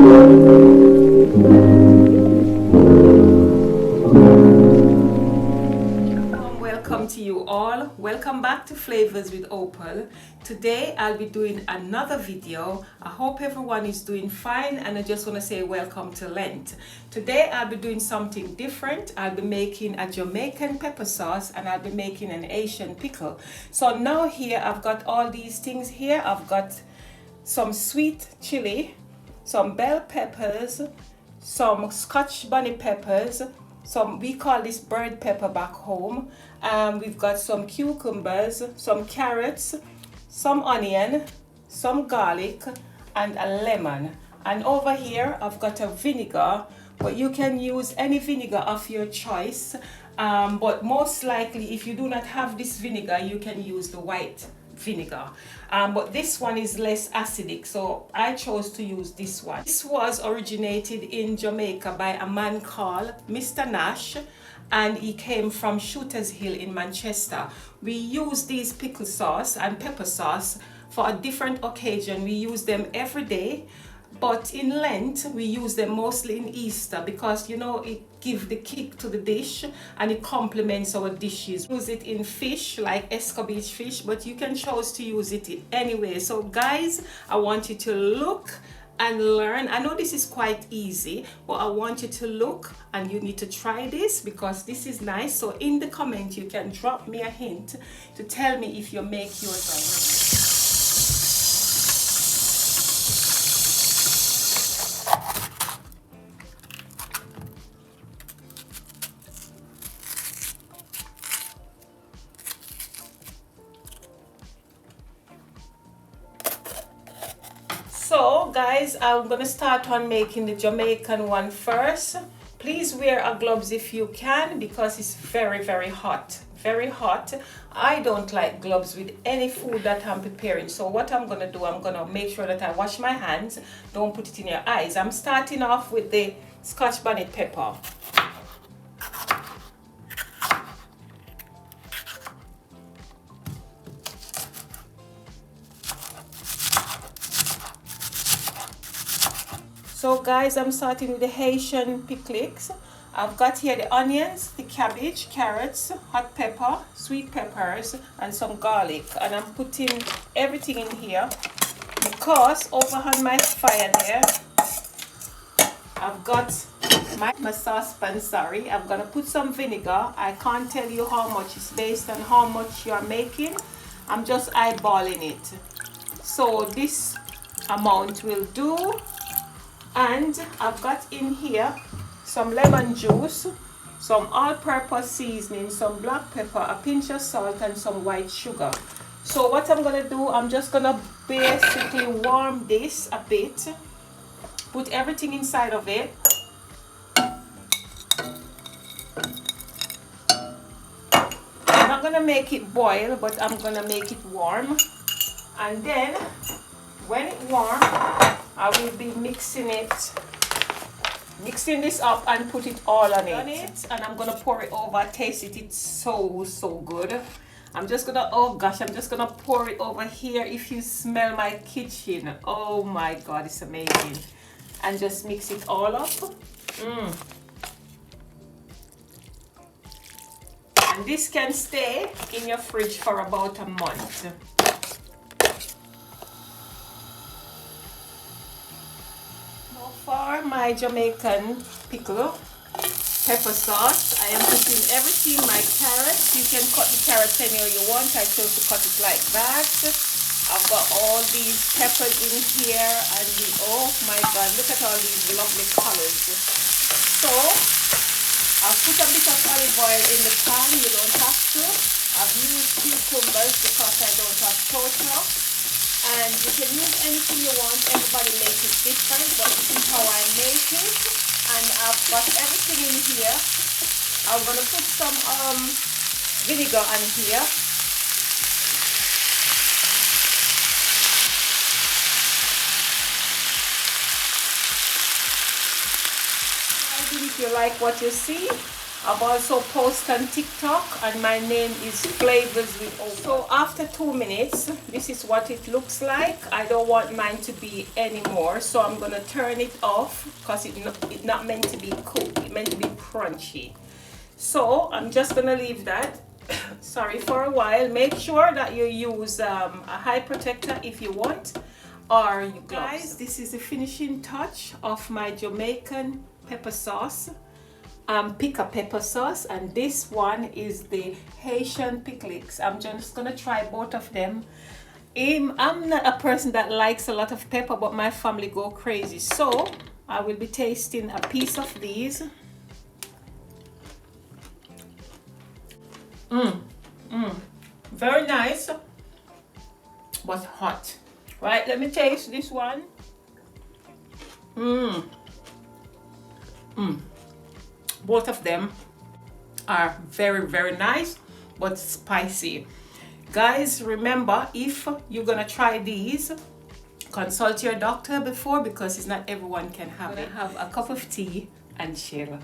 Welcome to you all. Welcome back to Flavors with Opal. Today I'll be doing another video. I hope everyone is doing fine, and I just want to say welcome to Lent. Today I'll be doing something different. I'll be making a Jamaican pepper sauce, and I'll be making an Haitian pickle. So now here I've got all these things here. I've got some sweet chili, some bell peppers, some Scotch bonnet peppers, we call this bird pepper back home. We've got some cucumbers, some carrots, some onion, some garlic, and a lemon. And over here I've got a vinegar, but you can use any vinegar of your choice. But most likely, if you do not have this vinegar, you can use the white vinegar. But this one is less acidic, so I chose to use this one. This was originated in Jamaica by a man called Mr. Nash, and he came from Shooters Hill in Manchester. We use these pickle sauce and pepper sauce for a different occasion. We use them every day, but in Lent we use them mostly in Easter because, you know, it gives the kick to the dish and it complements our dishes. Use it in fish like escabeche fish, but you can choose to use it anyway. So guys, I want you to look and learn. I know this is quite easy, but I want you to look and you need to try this because this is nice. So in the comment you can drop me a hint to tell me if you make yours already. So guys, I'm gonna start on making the Jamaican one first. Please wear a gloves if you can because it's very hot, very hot. I don't like gloves with any food that I'm preparing. So what I'm gonna do, I'm gonna make sure that I wash my hands. Don't put it in your eyes. I'm starting off with the Scotch bonnet pepper. So guys, I'm starting with the Haitian Piklez. I've got here the onions, the cabbage, carrots, hot pepper, sweet peppers, and some garlic. And I'm putting everything in here because over on my fire there, I've got my saucepan, sorry. I'm gonna put some vinegar. I can't tell you how much. It's based on how much you're making. I'm just eyeballing it. So this amount will do. And I've got in here some lemon juice, some all-purpose seasoning, some black pepper, a pinch of salt, and some white sugar. So what I'm gonna do, I'm just gonna basically warm this a bit, put everything inside of it. I'm not gonna make it boil, but I'm gonna make it warm. And then when it's warm, I will be mixing this up and put it all on it. And I'm gonna pour it over, taste it. It's so good. I'm just gonna, oh gosh, I'm just gonna pour it over here. If you smell my kitchen, oh my god, it's amazing. And just mix it all up. And this can stay in your fridge for about a month. For my Jamaican pickle pepper sauce, I am putting everything, my carrots. You can cut the carrots any way you want. I chose to cut it like that. I've got all these peppers in here, and oh my god, look at all these lovely colors. So I've put a bit of olive oil in the pan. You don't have to. I've used cucumbers because I don't have total. And you can use anything you want. Everybody makes it different, but this is how I make it. And I've got everything in here. I'm gonna put some vinegar on here. If you like what you see, I've also posted on TikTok, and my name is Flavors with Opal. So after 2 minutes, this is what it looks like. I don't want mine to be anymore, so I'm gonna turn it off because it's not meant to be cooked. It's meant to be crunchy. So I'm just gonna leave that sorry, for a while. Make sure that you use a high protector if you want, or you gloves. Guys, this is the finishing touch of my Jamaican pepper sauce, Picka pepper sauce, and this one is the Haitian Piklez. I'm just gonna try both of them. I'm not a person that likes a lot of pepper, but my family go crazy, so I will be tasting a piece of these. Very nice, but hot. Right, let me taste this one. Both of them are very, very nice, but spicy. Guys, remember, if you're gonna try these, consult your doctor before, because it's not everyone can have it. Have a cup of tea and chill.